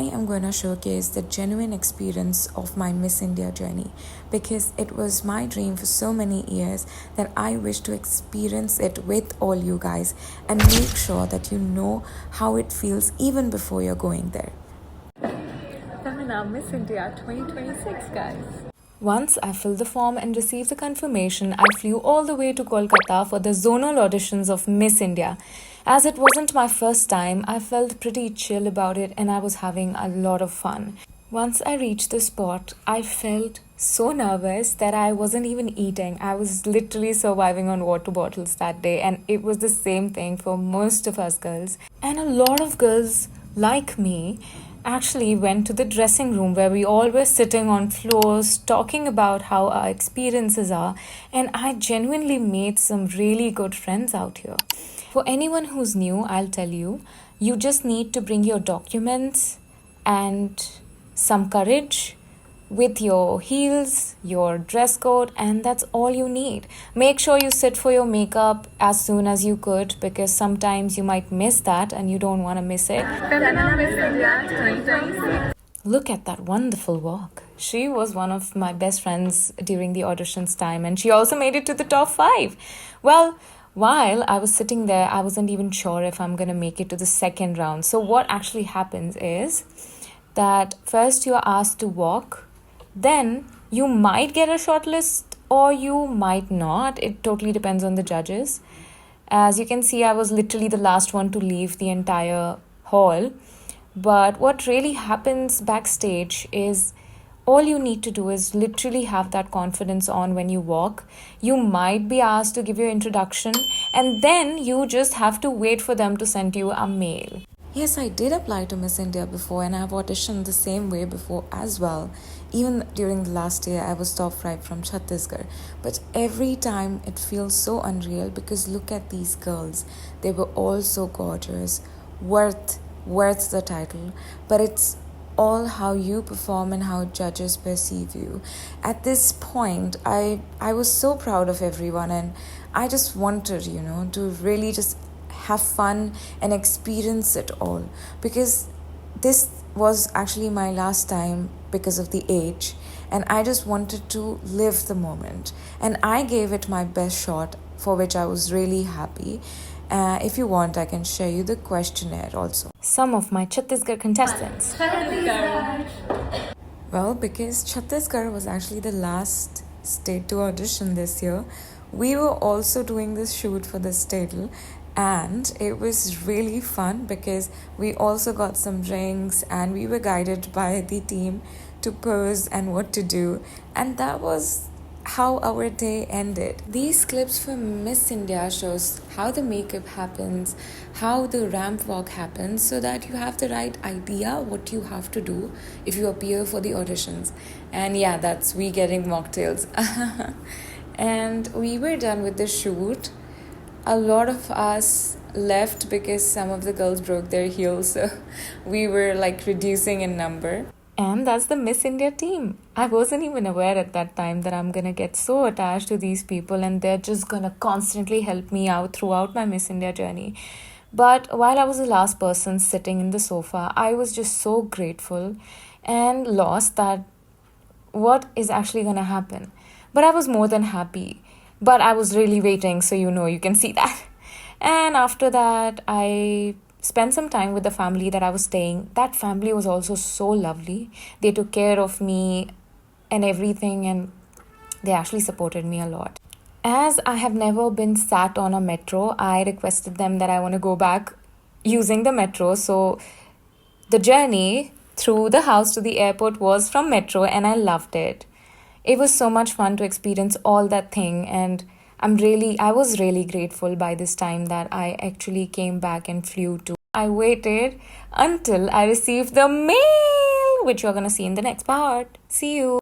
I am going to showcase the genuine experience of my Miss India journey because it was my dream for so many years that I wish to experience it with all you guys and make sure that you know how it feels even before you're going there. Femina Miss India 2026, guys. Once I filled the form and received the confirmation, I flew all the way to Kolkata for the zonal auditions of Miss India. As it wasn't my first time, I felt pretty chill about it and I was having a lot of fun. Once I reached the spot, I felt so nervous that I wasn't even eating. I was literally surviving on water bottles that day, and it was the same thing for most of us girls. And a lot of girls like me actually went to the dressing room where we all were sitting on floors talking about how our experiences are, and I genuinely made some really good friends out here. For anyone who's new, I'll tell you, you just need to bring your documents and some courage with your heels, your dress code, and that's all you need. Make sure you sit for your makeup as soon as you could because sometimes you might miss that and you don't want to miss it. Femina Miss India 2026. Look at that wonderful walk. She was one of my best friends during the auditions time and she also made it to the top 5. Well, while I was sitting there, I wasn't even sure if I'm going to make it to the second round. So what actually happens is that first you are asked to walk, then you might get a shortlist or you might not. It totally depends on the judges. As you can see, I was literally the last one to leave the entire hall. But what really happens backstage is all you need to do is literally have that confidence on when you walk. You might be asked to give your introduction and then you just have to wait for them to send you a mail. Yes, I did apply to Miss India before and I've auditioned the same way before as well. Even during the last year, I was top 5 from Chhattisgarh. But every time it feels so unreal because look at these girls. They were all so gorgeous, worth the title. But it's all how you perform and how judges perceive you. At this point, I was so proud of everyone and I just wanted, to really just have fun and experience it all because this was actually my last time because of the age and I just wanted to live the moment and I gave it my best shot for which I was really happy. If you want, I can share you the questionnaire also. Some of my Chhattisgarh contestants. Well, because Chhattisgarh was actually the last state to audition this year, we were also doing this shoot for this title and it was really fun because we also got some drinks and we were guided by the team to pose and what to do, and that was how our day ended. These clips from Miss India shows how the makeup happens, how the ramp walk happens, so that you have the right idea what you have to do if you appear for the auditions. And yeah, that's we getting mocktails. And we were done with the shoot. A lot of us left because some of the girls broke their heels, so we were like reducing in number. And that's the Miss India team. I wasn't even aware at that time that I'm gonna get so attached to these people and they're just gonna constantly help me out throughout my Miss India journey. But while I was the last person sitting in the sofa, I was just so grateful and lost that what is actually gonna happen. But I was more than happy. But I was really waiting, so you can see that. And after that, I spent some time with the family that I was staying. That family was also so lovely. They took care of me and everything, and they actually supported me a lot. As I have never been sat on a metro, I requested them that I want to go back using the metro. So the journey through the house to the airport was from metro, and I loved it. It was so much fun to experience all that thing, and I was really grateful by this time that I actually came back and flew to. I waited until I received the mail, which you're gonna see in the next part. See you.